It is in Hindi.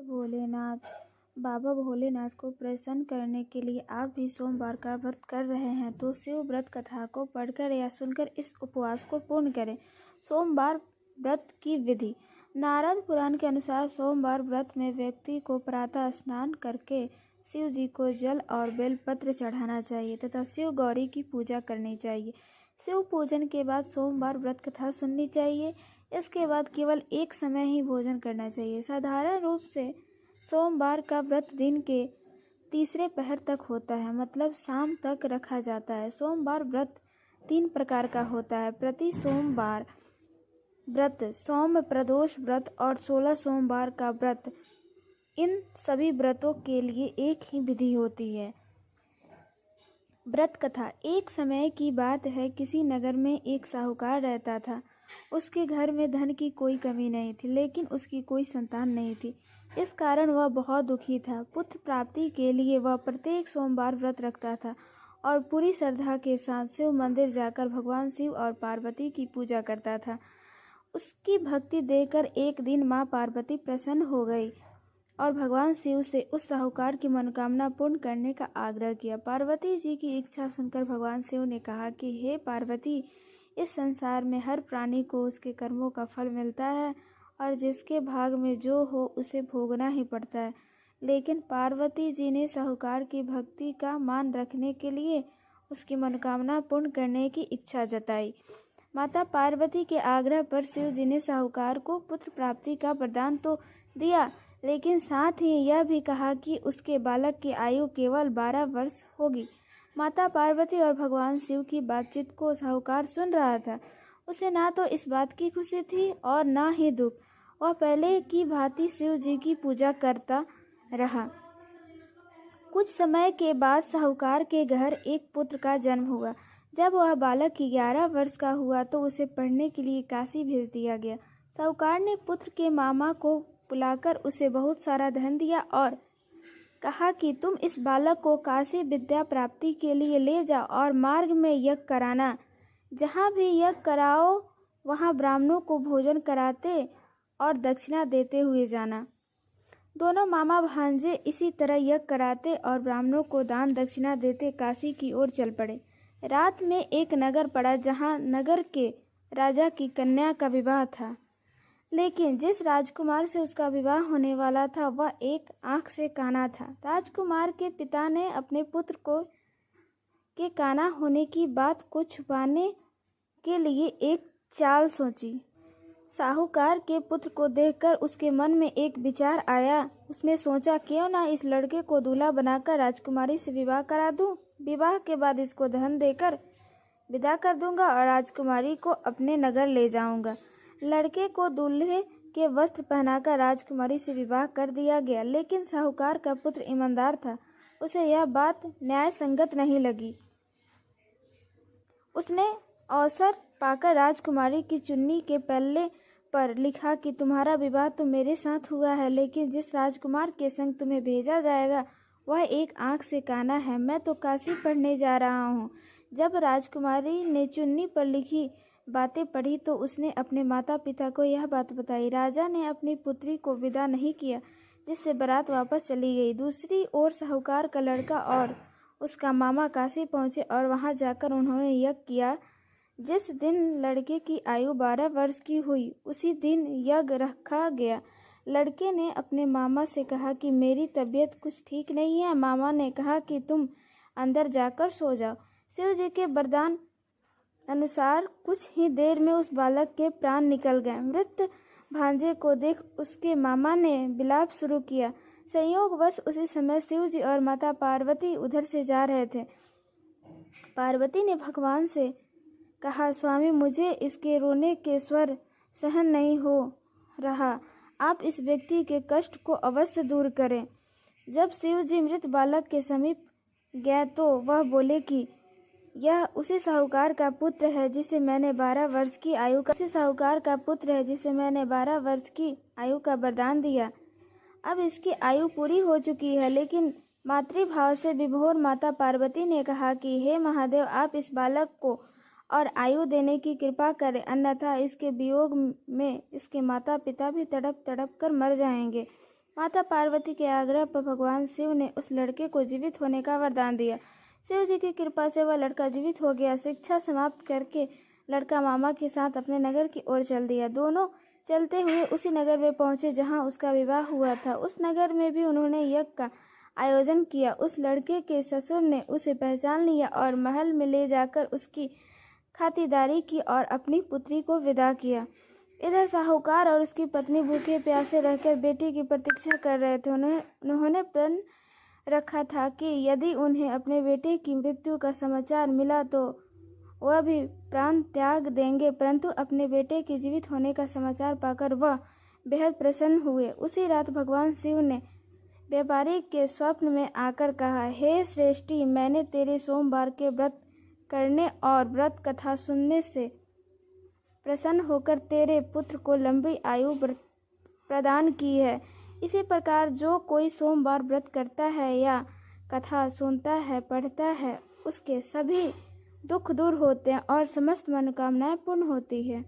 भोलेनाथ। बाबा भोलेनाथ को प्रसन्न करने के लिए आप भी सोमवार का व्रत कर रहे हैं तो शिव व्रत कथा को पढ़कर या सुनकर इस उपवास को पूर्ण करें। सोमवार व्रत की विधि। नारद पुराण के अनुसार सोमवार व्रत में व्यक्ति को प्रातः स्नान करके शिव जी को जल और बेलपत्र चढ़ाना चाहिए तथा शिव गौरी की पूजा करनी चाहिए। शिव पूजन के बाद सोमवार व्रत कथा सुननी चाहिए। इसके बाद केवल एक समय ही भोजन करना चाहिए। साधारण रूप से सोमवार का व्रत दिन के तीसरे पहर तक होता है, मतलब शाम तक रखा जाता है। सोमवार व्रत 3 प्रकार का होता है: प्रति सोमवार व्रत, सोम प्रदोष व्रत और 16 सोमवार का व्रत। इन सभी व्रतों के लिए एक ही विधि होती है। व्रत कथा। एक समय की बात है, किसी नगर में एक साहूकार रहता था। उसके घर में धन की कोई कमी नहीं थी, लेकिन उसकी कोई संतान नहीं थी। इस कारण वह बहुत दुखी था। पुत्र प्राप्ति के लिए वह प्रत्येक सोमवार व्रत रखता था और पूरी श्रद्धा के साथ शिव मंदिर जाकर भगवान शिव और पार्वती की पूजा करता था। उसकी भक्ति देखकर एक दिन माँ पार्वती प्रसन्न हो गई और भगवान शिव से उस साहूकार की मनोकामना पूर्ण करने का आग्रह किया। पार्वती जी की इच्छा सुनकर भगवान शिव ने कहा कि हे पार्वती, इस संसार में हर प्राणी को उसके कर्मों का फल मिलता है और जिसके भाग में जो हो उसे भोगना ही पड़ता है। लेकिन पार्वती जी ने साहूकार की भक्ति का मान रखने के लिए उसकी मनोकामना पूर्ण करने की इच्छा जताई। माता पार्वती के आग्रह पर शिव जी ने साहूकार को पुत्र प्राप्ति का वरदान तो दिया, लेकिन साथ ही यह भी कहा कि उसके बालक की आयु केवल 12 वर्ष होगी। माता पार्वती और भगवान शिव की बातचीत को साहूकार सुन रहा था। उसे ना तो इस बात की खुशी थी और ना ही दुख। वह पहले की भांति शिव जी की पूजा करता रहा। कुछ समय के बाद साहूकार के घर एक पुत्र का जन्म हुआ। जब वह बालक 11 वर्ष का हुआ तो उसे पढ़ने के लिए काशी भेज दिया गया। साहूकार ने पुत्र के मामा को बुलाकर उसे बहुत सारा धन दिया और कहा कि तुम इस बालक को काशी विद्या प्राप्ति के लिए ले जाओ और मार्ग में यज्ञ कराना। जहाँ भी यज्ञ कराओ वहाँ ब्राह्मणों को भोजन कराते और दक्षिणा देते हुए जाना। दोनों मामा भांजे इसी तरह यज्ञ कराते और ब्राह्मणों को दान दक्षिणा देते काशी की ओर चल पड़े। रात में एक नगर पड़ा जहाँ नगर के राजा की कन्या का विवाह था, लेकिन जिस राजकुमार से उसका विवाह होने वाला था वह एक आंख से काना था। राजकुमार के पिता ने अपने पुत्र के काना होने की बात को छुपाने के लिए एक चाल सोची। साहूकार के पुत्र को देखकर उसके मन में एक विचार आया। उसने सोचा, क्यों ना इस लड़के को दूल्हा बनाकर राजकुमारी से विवाह करा दूं। विवाह के बाद इसको धन देकर विदा कर दूंगा और राजकुमारी को अपने नगर ले जाऊंगा। लड़के को दूल्हे के वस्त्र पहनाकर राजकुमारी से विवाह कर दिया गया, लेकिन साहूकार का पुत्र ईमानदार था। उसे यह बात न्याय संगत नहीं लगी। उसने अवसर पाकर राजकुमारी की चुन्नी के पल्ले पर लिखा कि तुम्हारा विवाह तो मेरे साथ हुआ है, लेकिन जिस राजकुमार के संग तुम्हें भेजा जाएगा वह एक आंख से काना है। मैं तो काशी पढ़ने जा रहा हूँ। जब राजकुमारी ने चुन्नी पर लिखी बातें पढ़ी तो उसने अपने माता पिता को यह बात बताई। राजा ने अपनी पुत्री को विदा नहीं किया, जिससे बारात वापस चली गई। दूसरी ओर साहूकार का लड़का और उसका मामा काशी पहुंचे और वहां जाकर उन्होंने यज्ञ किया। जिस दिन लड़के की आयु 12 वर्ष की हुई उसी दिन यज्ञ रखा गया। लड़के ने अपने मामा से कहा कि मेरी तबीयत कुछ ठीक नहीं है। मामा ने कहा कि तुम अंदर जाकर सो जाओ। शिव जी के वरदान अनुसार कुछ ही देर में उस बालक के प्राण निकल गए। मृत भांजे को देख उसके मामा ने विलाप शुरू किया। संयोगवश उसी समय शिव जी और माता पार्वती उधर से जा रहे थे। पार्वती ने भगवान से कहा, स्वामी, मुझे इसके रोने के स्वर सहन नहीं हो रहा। आप इस व्यक्ति के कष्ट को अवश्य दूर करें। जब शिव जी मृत बालक के समीप गए तो वह बोले कि यह उसी साहूकार का पुत्र है जिसे मैंने 12 वर्ष की आयु का वरदान दिया। अब इसकी आयु पूरी हो चुकी है। लेकिन मातृभाव से विभोर माता पार्वती ने कहा कि हे महादेव, आप इस बालक को और आयु देने की कृपा करें, अन्यथा इसके वियोग में इसके माता पिता भी तड़प तड़प कर मर जाएंगे। माता पार्वती के आग्रह पर भगवान शिव ने उस लड़के को जीवित होने का वरदान दिया। शिव जी की कृपा से वह लड़का जीवित हो गया। शिक्षा समाप्त करके लड़का मामा के साथ अपने नगर की ओर चल दिया। दोनों चलते हुए उसी नगर में पहुंचे जहां उसका विवाह हुआ था। उस नगर में भी उन्होंने यज्ञ का आयोजन किया। उस लड़के के ससुर ने उसे पहचान लिया और महल में ले जाकर उसकी खातिरदारी की और अपनी पुत्री को विदा किया। इधर साहूकार और उसकी पत्नी भूखे प्यासे रहकर बेटी की प्रतीक्षा कर रहे थे। उन्होंने प्रण रखा था कि यदि उन्हें अपने बेटे की मृत्यु का समाचार मिला तो वह भी प्राण त्याग देंगे, परंतु अपने बेटे के जीवित होने का समाचार पाकर वह बेहद प्रसन्न हुए। उसी रात भगवान शिव ने व्यापारी के स्वप्न में आकर कहा, हे श्रेष्ठी, मैंने तेरे सोमवार के व्रत करने और व्रत कथा सुनने से प्रसन्न होकर तेरे पुत्र को लंबी आयु प्रदान की है। इसी प्रकार जो कोई सोमवार व्रत करता है या कथा सुनता है, पढ़ता है, उसके सभी दुख दूर होते हैं और समस्त मनोकामनाएं पूर्ण होती है।